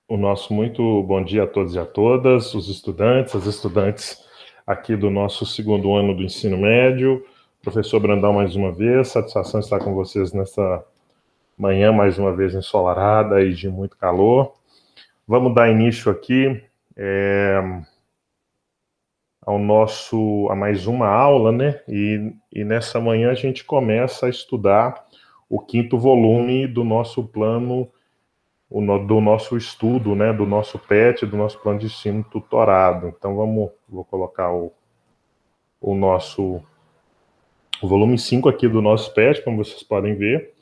O nosso muito bom dia a todos e a todas, os estudantes, as estudantes aqui do nosso segundo ano do ensino médio. Professor Brandão, mais uma vez, satisfação estar com vocês nessa manhã, mais uma vez ensolarada e de muito calor. Vamos dar início aqui a mais uma aula, né? E nessa manhã a gente começa a estudar o quinto volume do nosso plano do nosso estudo, né, do nosso PET, do nosso plano de ensino tutorado. Então vou colocar o volume 5 aqui do nosso PET, como vocês podem ver,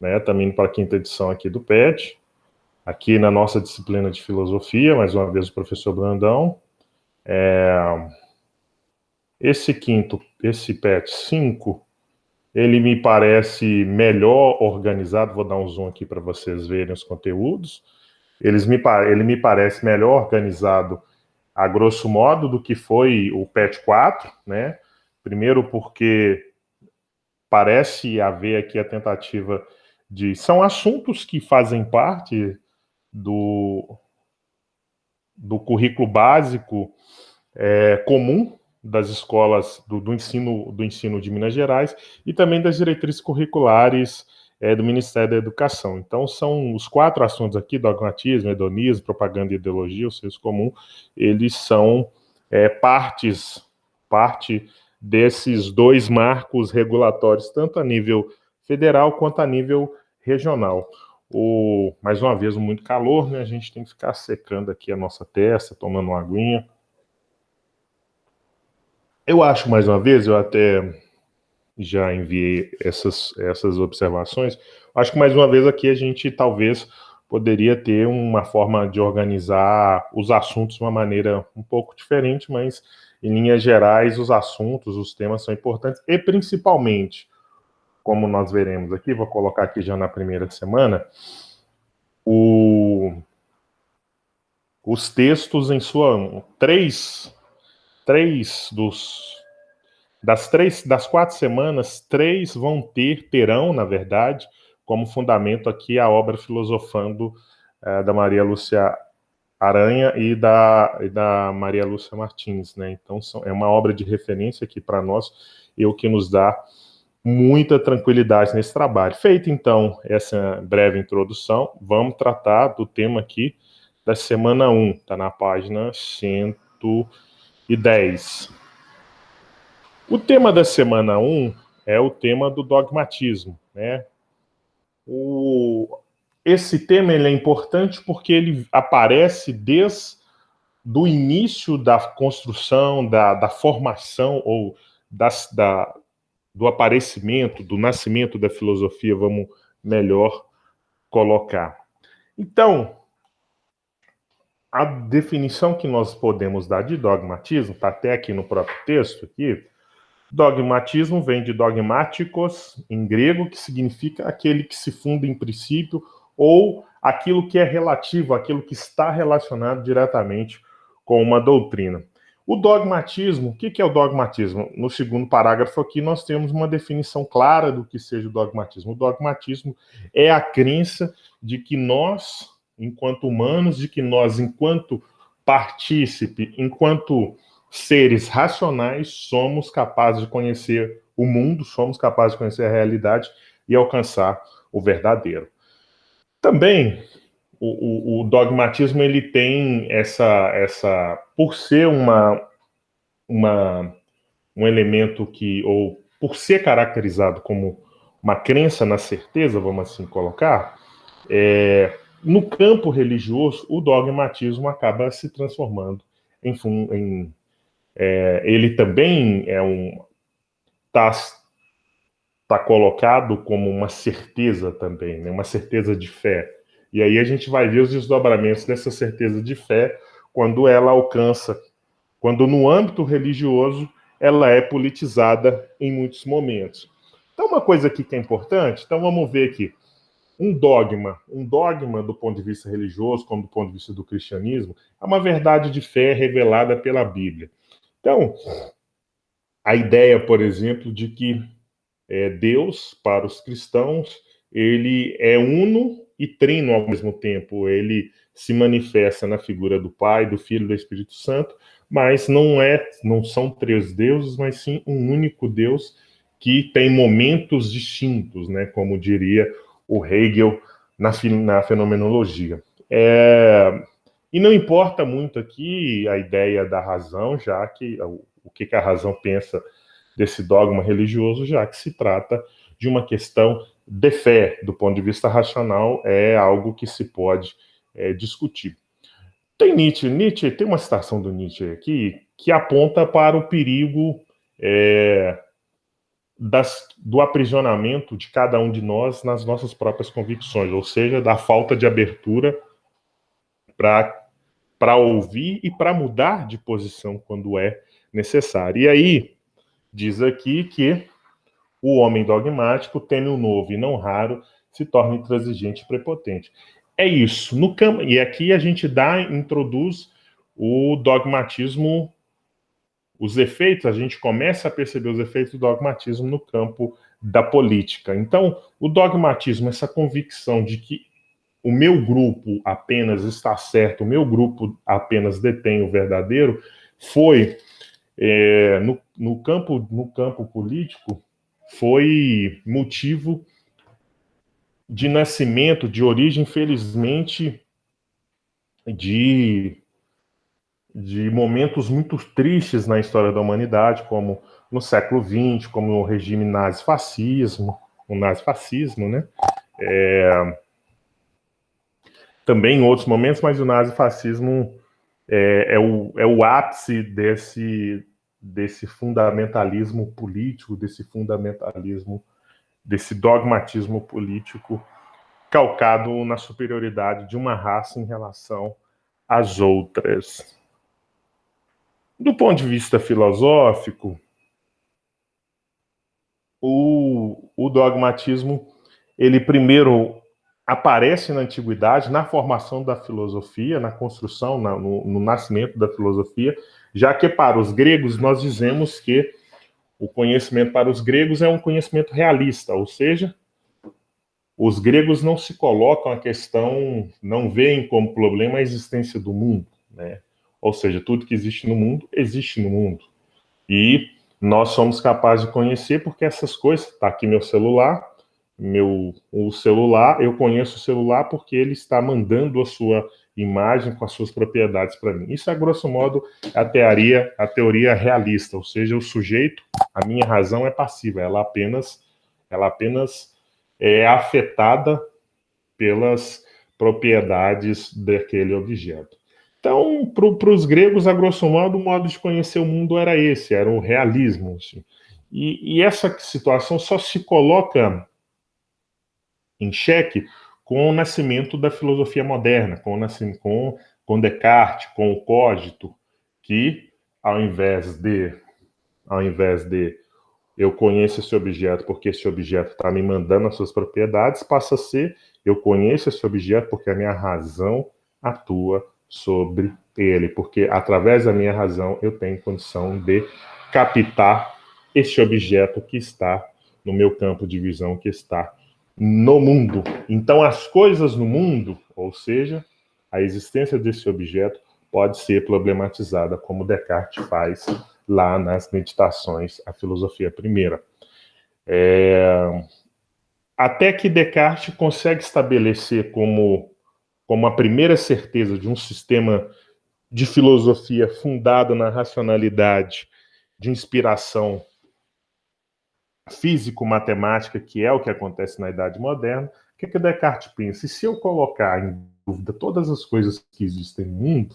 né, também para a quinta edição aqui do PET, aqui na nossa disciplina de filosofia, mais uma vez o professor Brandão. Esse PET 5, ele me parece melhor organizado, vou dar um zoom aqui para vocês verem os conteúdos. Ele me parece melhor organizado a grosso modo do que foi o PET 4, né? Primeiro porque parece haver aqui a tentativa de... São assuntos que fazem parte do currículo básico comum das escolas do ensino de Minas Gerais e também das diretrizes curriculares do Ministério da Educação. Então, são os 4 assuntos aqui: dogmatismo, hedonismo, propaganda e ideologia, o senso comum. Eles são parte desses 2 marcos regulatórios, tanto a nível federal quanto a nível regional. Mais uma vez, muito calor, né? A gente tem que ficar secando aqui a nossa testa, tomando uma aguinha. Eu acho, mais uma vez, eu até já enviei essas observações. Acho que, mais uma vez, aqui a gente talvez poderia ter uma forma de organizar os assuntos de uma maneira um pouco diferente, mas, em linhas gerais, os assuntos, os temas são importantes, e principalmente, como nós veremos aqui, vou colocar aqui já na primeira semana, os textos em sua... Das 4 semanas, 3 terão, na verdade, como fundamento aqui a obra Filosofando da Maria Lúcia Aranha e da Maria Lúcia Martins, né? Então é uma obra de referência aqui para nós e o que nos dá muita tranquilidade nesse trabalho. Feita então essa breve introdução, vamos tratar do tema aqui da semana 1, está na página 110. O tema da semana 1 é o tema do dogmatismo, né? Esse tema ele é importante porque ele aparece desde o início da construção, da formação, ou do aparecimento, do nascimento da filosofia, vamos melhor colocar. Então, a definição que nós podemos dar de dogmatismo, está até aqui no próprio texto, aqui. Dogmatismo vem de dogmáticos, em grego, que significa aquele que se funda em princípio, ou aquilo que é relativo, aquilo que está relacionado diretamente com uma doutrina. O dogmatismo, o que é o dogmatismo? No segundo parágrafo aqui nós temos uma definição clara do que seja o dogmatismo. O dogmatismo é a crença de que nós, enquanto humanos, de que nós, enquanto partícipe, enquanto seres racionais, somos capazes de conhecer o mundo, somos capazes de conhecer a realidade e alcançar o verdadeiro. Também, o dogmatismo, ele tem por ser um elemento que, ou por ser caracterizado como uma crença na certeza, vamos assim colocar, no campo religioso, o dogmatismo acaba se transformando ele também tá colocado como uma certeza também, né? Uma certeza de fé. E aí a gente vai ver os desdobramentos dessa certeza de fé quando ela alcança, quando no âmbito religioso ela é politizada em muitos momentos. Então, uma coisa aqui que é importante, então vamos ver aqui, um dogma do ponto de vista religioso, como do ponto de vista do cristianismo, é uma verdade de fé revelada pela Bíblia. Então, a ideia, por exemplo, de que Deus, para os cristãos, ele é uno e trino ao mesmo tempo. Ele se manifesta na figura do Pai, do Filho e do Espírito Santo, mas não são três deuses, mas sim um único Deus que tem momentos distintos, né, como diria o Hegel na fenomenologia. E não importa muito aqui a ideia da razão, já que o que a razão pensa desse dogma religioso, já que se trata de uma questão de fé, do ponto de vista racional, é algo que se pode discutir. Tem Nietzsche tem uma citação do Nietzsche aqui que aponta para o perigo do aprisionamento de cada um de nós nas nossas próprias convicções, ou seja, da falta de abertura para ouvir e para mudar de posição quando é necessário. E aí, diz aqui que o homem dogmático teme o novo e não raro se torna intransigente e prepotente. É isso. E aqui a gente introduz o dogmatismo, os efeitos, a gente começa a perceber os efeitos do dogmatismo no campo da política. Então, o dogmatismo, essa convicção de que o meu grupo apenas está certo, o meu grupo apenas detém o verdadeiro, foi, no campo político, foi motivo de nascimento, de origem, felizmente, de momentos muito tristes na história da humanidade, como no século XX, como o regime nazifascismo, né? Também em outros momentos, mas o nazifascismo é o ápice desse fundamentalismo político, desse dogmatismo político calcado na superioridade de uma raça em relação às outras. Do ponto de vista filosófico, o dogmatismo, ele primeiro aparece na antiguidade, na formação da filosofia, na construção, no nascimento da filosofia, já que para os gregos nós dizemos que o conhecimento para os gregos é um conhecimento realista, ou seja, os gregos não se colocam a questão, não veem como problema a existência do mundo, né? Ou seja, tudo que existe no mundo, existe no mundo. E nós somos capazes de conhecer porque essas coisas, está aqui meu celular, o celular, eu conheço o celular porque ele está mandando a sua imagem com as suas propriedades para mim. Isso é, grosso modo, a teoria realista, ou seja, o sujeito, a minha razão é passiva, ela apenas é afetada pelas propriedades daquele objeto. Então, para os gregos, a grosso modo, o modo de conhecer o mundo era esse, era o realismo. Assim. E essa situação só se coloca em xeque com o nascimento da filosofia moderna, com Descartes, com o cogito, que ao invés de eu conheço esse objeto porque esse objeto está me mandando as suas propriedades, passa a ser eu conheço esse objeto porque a minha razão atua sobre ele, porque através da minha razão eu tenho condição de captar esse objeto que está no meu campo de visão, que está no mundo. Então, as coisas no mundo, ou seja, a existência desse objeto, pode ser problematizada, como Descartes faz lá nas Meditações, a filosofia primeira. Até que Descartes consegue estabelecer como a primeira certeza de um sistema de filosofia fundado na racionalidade, de inspiração físico-matemática, que é o que acontece na Idade Moderna, o que Descartes pensa? E se eu colocar em dúvida todas as coisas que existem no mundo,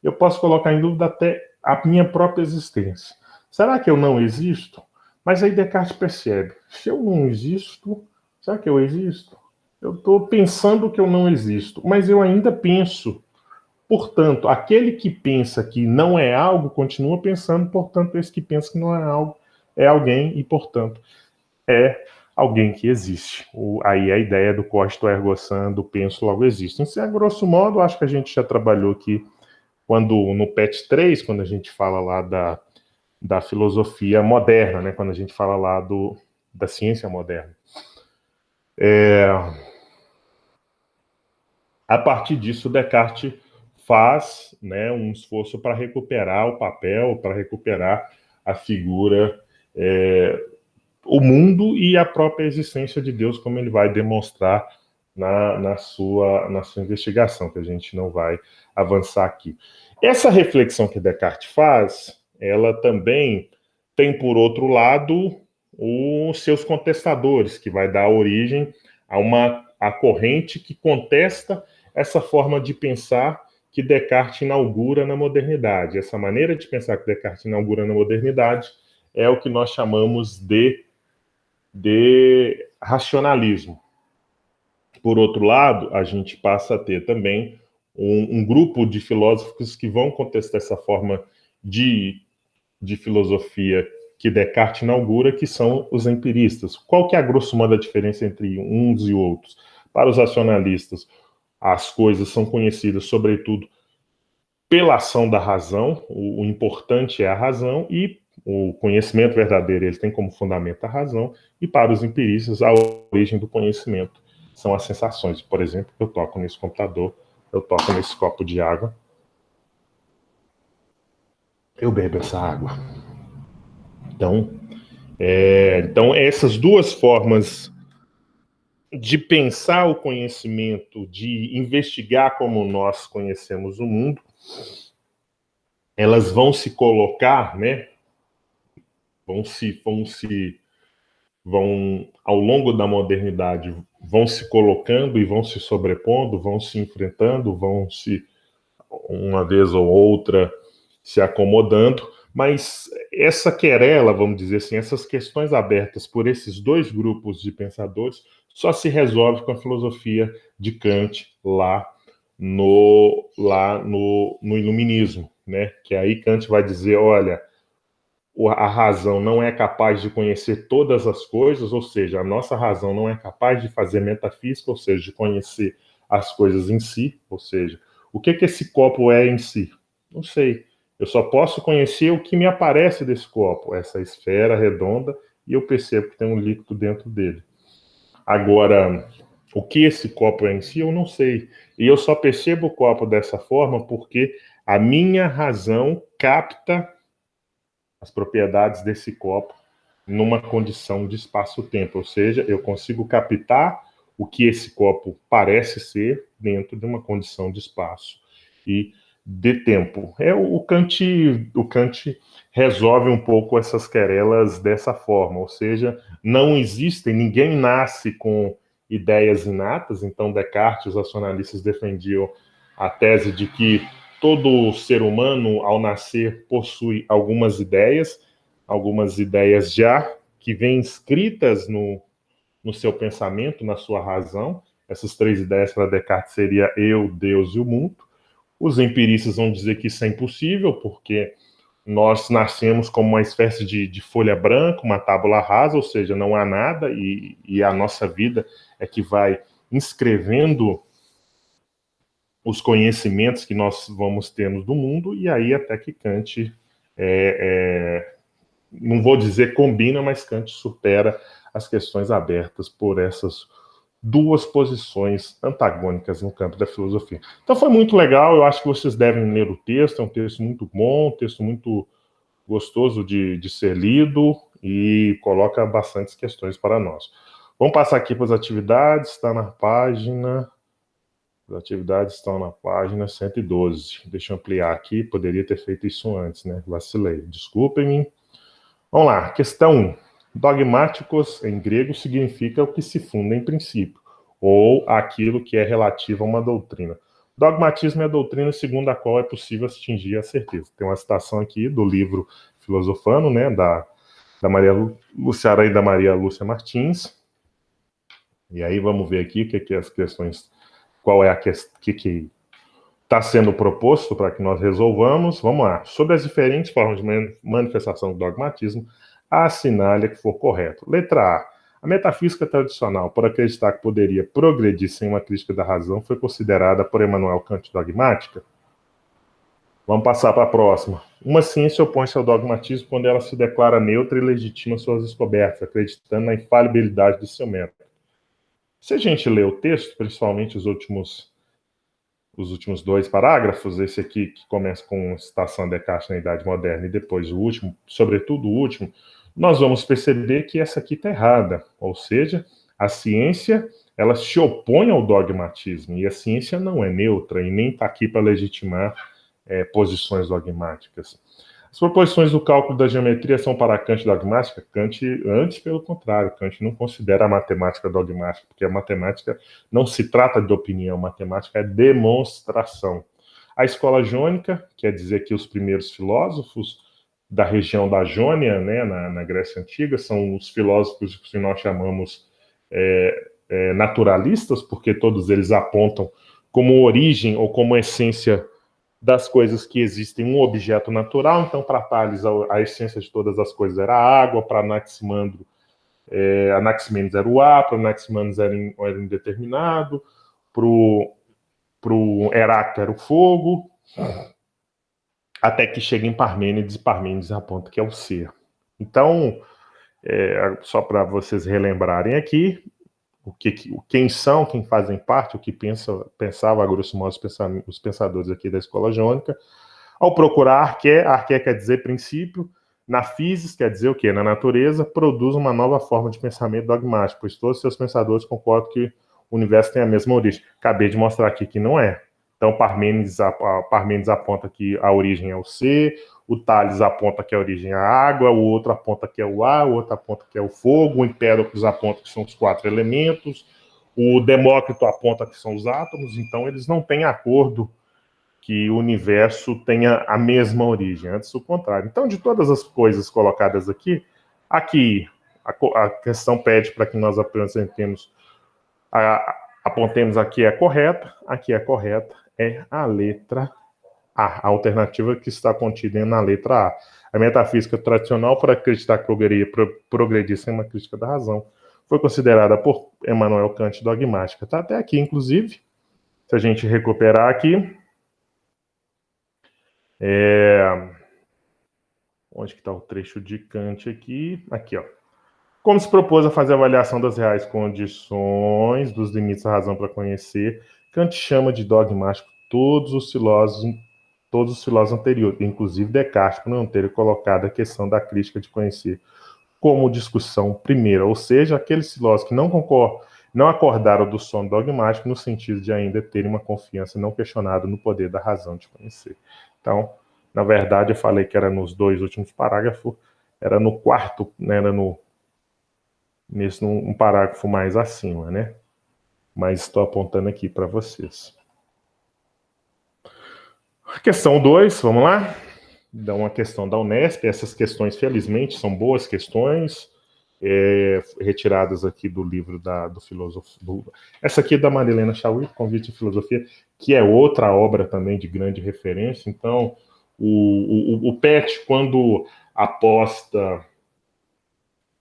eu posso colocar em dúvida até a minha própria existência. Será que eu não existo? Mas aí Descartes percebe, se eu não existo, será que eu existo? Eu estou pensando que eu não existo, mas eu ainda penso. Portanto, aquele que pensa que não é algo, continua pensando, portanto, esse que pensa que não é algo, é alguém, e, portanto, é alguém que existe. Aí a ideia do cogito ergo sum, do penso logo existe. Então, a grosso modo, acho que a gente já trabalhou aqui no PET 3, quando a gente fala lá da filosofia moderna, né? Quando a gente fala lá da ciência moderna. A partir disso, Descartes faz, né, um esforço para recuperar o papel, para recuperar a figura, o mundo e a própria existência de Deus, como ele vai demonstrar na sua investigação, que a gente não vai avançar aqui. Essa reflexão que Descartes faz, ela também tem, por outro lado, os seus contestadores, que vai dar origem a corrente que contesta essa forma de pensar que Descartes inaugura na modernidade. Essa maneira de pensar que Descartes inaugura na modernidade é o que nós chamamos de racionalismo. Por outro lado, a gente passa a ter também um grupo de filósofos que vão contestar essa forma de filosofia que Descartes inaugura, que são os empiristas. Qual que é a grosso modo a diferença entre uns e outros? Para os racionalistas, as coisas são conhecidas, sobretudo, pela ação da razão, o importante é a razão, e o conhecimento verdadeiro ele tem como fundamento a razão, e para os empiristas, a origem do conhecimento são as sensações. Por exemplo, eu toco nesse computador, eu toco nesse copo de água, eu bebo essa água. Então essas duas formas de pensar o conhecimento, de investigar como nós conhecemos o mundo, elas vão se colocar, né? Vão ao longo da modernidade, vão se colocando e vão se sobrepondo, vão se enfrentando, vão se, uma vez ou outra, se acomodando, mas essa querela, vamos dizer assim, essas questões abertas por esses dois grupos de pensadores, só se resolve com a filosofia de Kant lá no iluminismo, né? Que aí Kant vai dizer, olha, a razão não é capaz de conhecer todas as coisas, ou seja, a nossa razão não é capaz de fazer metafísica, ou seja, de conhecer as coisas em si, ou seja, o que esse copo é em si? Não sei. Eu só posso conhecer o que me aparece desse copo, essa esfera redonda, e eu percebo que tem um líquido dentro dele. Agora, o que esse copo é em si, eu não sei. E eu só percebo o copo dessa forma porque a minha razão capta as propriedades desse copo numa condição de espaço-tempo, ou seja, eu consigo captar o que esse copo parece ser dentro de uma condição de espaço e de tempo. O Kant resolve um pouco essas querelas dessa forma, ou seja, não existem, ninguém nasce com ideias inatas, então Descartes, os racionalistas defendiam a tese de que todo ser humano, ao nascer, possui algumas ideias já que vêm escritas no seu pensamento, na sua razão. Essas três ideias para Descartes seria eu, Deus e o mundo. Os empiristas vão dizer que isso é impossível, porque nós nascemos como uma espécie de folha branca, uma tábula rasa, ou seja, não há nada, e a nossa vida é que vai inscrevendo os conhecimentos que nós vamos tendo do mundo, e aí até que Kant, não vou dizer combina, mas Kant supera as questões abertas por essas duas posições antagônicas no campo da filosofia. Então foi muito legal, eu acho que vocês devem ler o texto, é um texto muito bom, um texto muito gostoso de ser lido e coloca bastantes questões para nós. Vamos passar aqui para as atividades, está na página... As atividades estão na página 112. Deixa eu ampliar aqui, poderia ter feito isso antes, né? Vacilei, desculpem-me. Vamos lá, questão 1. Dogmáticos, em grego, significa o que se funda em princípio, ou aquilo que é relativo a uma doutrina. Dogmatismo é a doutrina segundo a qual é possível atingir a certeza. Tem uma citação aqui do livro Filosofano, né, da Maria Luciara e da Maria Lúcia Martins. E aí vamos ver aqui o que as questões, qual é a questão que está sendo proposto para que nós resolvamos. Vamos lá. Sobre as diferentes formas de manifestação do dogmatismo, assinale a que for correto. Letra A. A metafísica tradicional, por acreditar que poderia progredir sem uma crítica da razão, foi considerada por Immanuel Kant dogmática? Vamos passar para a próxima. Uma ciência opõe-se ao dogmatismo quando ela se declara neutra e legitima suas descobertas, acreditando na infalibilidade de seu método. Se a gente lê o texto, principalmente os últimos os últimos 2 parágrafos, esse aqui que começa com citação de Descartes na Idade Moderna e depois o último, sobretudo o último, nós vamos perceber que essa aqui está errada, ou seja, a ciência ela se opõe ao dogmatismo, e a ciência não é neutra e nem está aqui para legitimar posições dogmáticas. As proposições do cálculo da geometria são para Kant dogmática? Kant, antes, pelo contrário, Kant não considera a matemática dogmática, porque a matemática não se trata de opinião, a matemática é demonstração. A escola jônica, quer dizer que os primeiros filósofos da região da Jônia, né, na Grécia Antiga, são os filósofos que nós chamamos naturalistas, porque todos eles apontam como origem ou como essência das coisas que existem um objeto natural. Então, para Tales, a essência de todas as coisas era a água, para Anaximandro, Anaximenes era o ar, para Anaximenes era indeterminado, para o Heráclito era o fogo, até que chega em Parmênides, e Parmênides aponta que é o ser. Então, só para vocês relembrarem aqui, quem são, quem fazem parte, o que pensava, a grosso modo, os pensadores aqui da escola jônica. Ao procurar arqué quer dizer princípio, na physis quer dizer o quê? Na natureza, produz uma nova forma de pensamento dogmático, pois todos os seus pensadores concordam que o universo tem a mesma origem. Acabei de mostrar aqui que não é. Então, Parmênides aponta que a origem é o ser, o Tales aponta que a origem é a água, o outro aponta que é o ar, o outro aponta que é o fogo, o Empédocles aponta que são os 4 elementos, o Demócrito aponta que são os átomos. Então eles não têm acordo que o universo tenha a mesma origem, antes o contrário. Então, de todas as coisas colocadas aqui a questão pede para que nós apresentemos, apontemos aqui é correta é a letra A alternativa que está contida na letra A. A metafísica tradicional, para acreditar que poderia progredir sem uma crítica da razão, foi considerada por Immanuel Kant dogmática. Está até aqui, inclusive, se a gente recuperar aqui, onde que está o trecho de Kant aqui? Aqui, ó. Como se propôs a fazer a avaliação das reais condições, dos limites da razão para conhecer, Kant chama de dogmático todos os filósofos anteriores, inclusive Descartes, por não ter colocado a questão da crítica de conhecer como discussão primeira, ou seja, aqueles filósofos que não acordaram do sono dogmático no sentido de ainda terem uma confiança não questionada no poder da razão de conhecer. Então, na verdade, eu falei que era nos 2 últimos parágrafos, era no 4, né, era num parágrafo mais acima, né? Mas estou apontando aqui para vocês. Questão 2, vamos lá? Dá uma questão da Unesp. Essas questões, felizmente, são boas questões, retiradas aqui do livro do filósofo. Essa aqui é da Marilena Chauí, Convite de Filosofia, que é outra obra também de grande referência. Então, o PET, quando aposta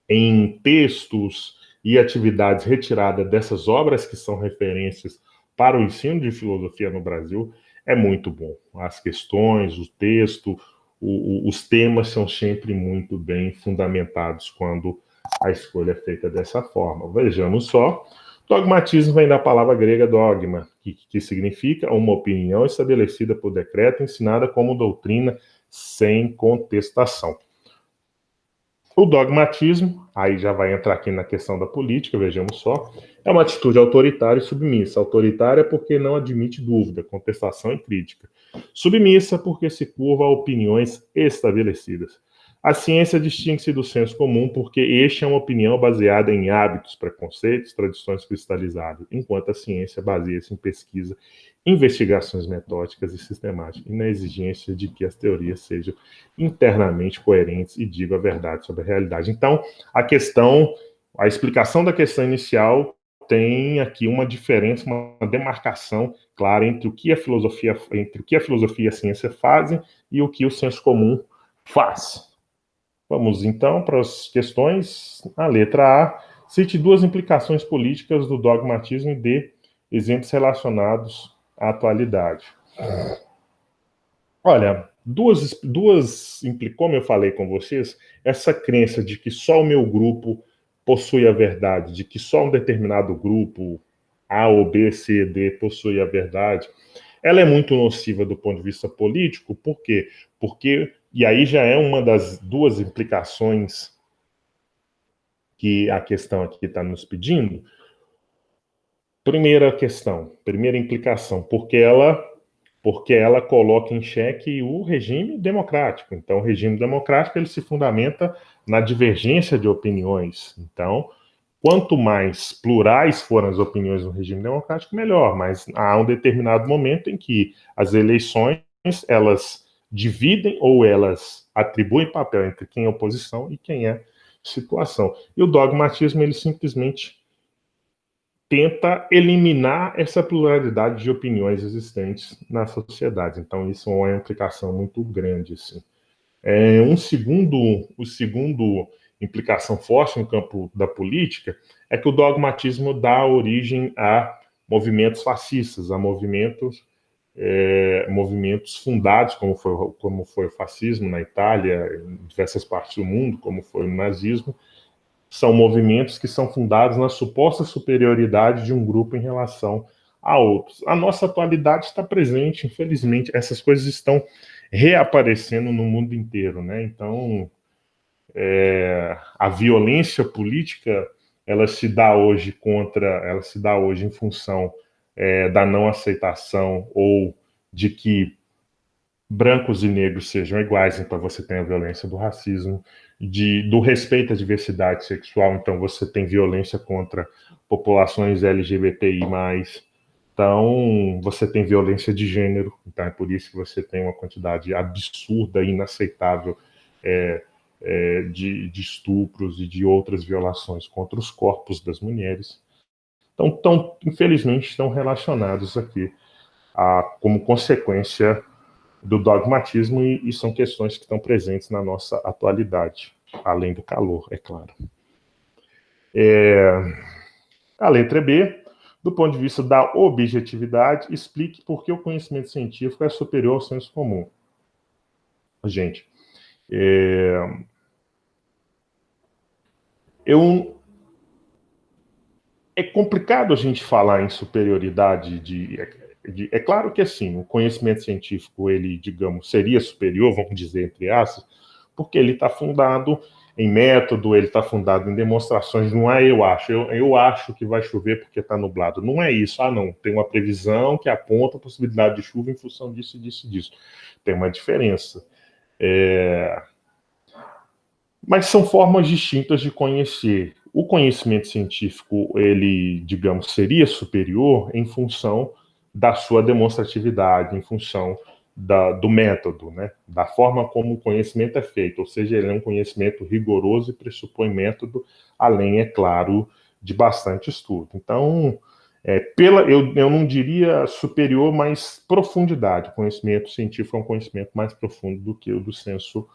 em textos e atividades retiradas dessas obras que são referências para o ensino de filosofia no Brasil, é muito bom. As questões, o texto, os temas são sempre muito bem fundamentados quando a escolha é feita dessa forma. Vejamos só. Dogmatismo vem da palavra grega dogma, que significa uma opinião estabelecida por decreto, ensinada como doutrina sem contestação. O dogmatismo, aí já vai entrar aqui na questão da política, vejamos só, é uma atitude autoritária e submissa. Autoritária porque não admite dúvida, contestação e crítica. Submissa porque se curva a opiniões estabelecidas. A ciência distingue-se do senso comum porque este é uma opinião baseada em hábitos, preconceitos, tradições cristalizadas, enquanto a ciência baseia-se em pesquisa, investigações metódicas e sistemáticas, e na exigência de que as teorias sejam internamente coerentes e digam a verdade sobre a realidade. Então, a explicação da questão inicial tem aqui uma diferença, uma demarcação clara entre o que a filosofia e a ciência fazem e o que o senso comum faz. Vamos então para as questões. A letra A, cite 2 implicações políticas do dogmatismo e dê exemplos relacionados à atualidade. Olha, como eu falei com vocês, essa crença de que só o meu grupo possui a verdade, de que só um determinado grupo, A ou B, C, D, possui a verdade, Ela é muito nociva do ponto de vista político, por quê? Porque, e aí já é uma das duas implicações que a questão aqui está nos pedindo. Primeira questão, primeira implicação, porque ela coloca em xeque o regime democrático. Então, o regime democrático ele se fundamenta na divergência de opiniões. Então, quanto mais plurais forem as opiniões no regime democrático, melhor. Mas há um determinado momento em que as eleições elas dividem ou elas atribuem papel entre quem é oposição e quem é situação. E o dogmatismo ele simplesmente tenta eliminar essa pluralidade de opiniões existentes na sociedade. Então, isso é uma implicação muito grande. Assim. O segundo implicação forte no campo da política é que o dogmatismo dá origem a movimentos fascistas, a movimentos fundados, como foi o fascismo na Itália, em diversas partes do mundo, como foi o nazismo, são movimentos que são fundados na suposta superioridade de um grupo em relação a outros. A nossa atualidade está presente, infelizmente, essas coisas estão reaparecendo no mundo inteiro, né? Então, a violência política, ela se dá hoje em função da não aceitação ou de que brancos e negros sejam iguais, então você tem a violência do racismo, do respeito à diversidade sexual, então você tem violência contra populações LGBTI+, então você tem violência de gênero, então é por isso que você tem uma quantidade absurda e inaceitável de estupros e de outras violações contra os corpos das mulheres. Então, infelizmente, estão relacionados aqui como consequência do dogmatismo e são questões que estão presentes na nossa atualidade, além do calor, é claro. A letra B, do ponto de vista da objetividade, explique por que o conhecimento científico é superior ao senso comum. Gente, é complicado a gente falar em superioridade é claro que, assim, o conhecimento científico, ele, digamos, seria superior, vamos dizer, entre aspas, porque ele está fundado em método, ele está fundado em demonstrações, não é eu acho que vai chover porque está nublado. Não é isso, não, tem uma previsão que aponta a possibilidade de chuva em função disso, disso, disso. Tem uma diferença. Mas são formas distintas de conhecer. O conhecimento científico, ele, digamos, seria superior em função da sua demonstratividade, em função do método, né? Da forma como o conhecimento é feito, ou seja, ele é um conhecimento rigoroso e pressupõe método, além, é claro, de bastante estudo. Então, eu não diria superior, mas profundidade. O conhecimento científico é um conhecimento mais profundo do que o do senso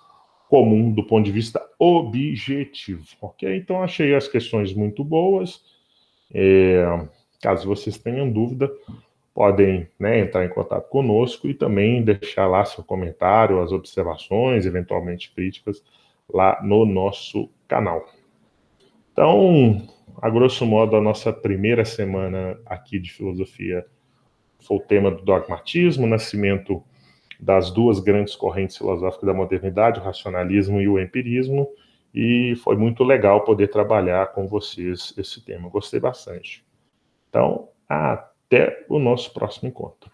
comum do ponto de vista objetivo, ok? Então, achei as questões muito boas. Caso vocês tenham dúvida, podem, né, entrar em contato conosco e também deixar lá seu comentário, as observações, eventualmente críticas, lá no nosso canal. Então, a grosso modo, a nossa primeira semana aqui de filosofia foi o tema do dogmatismo, o nascimento das duas grandes correntes filosóficas da modernidade, o racionalismo e o empirismo, e foi muito legal poder trabalhar com vocês esse tema. Gostei bastante. Então, até o nosso próximo encontro.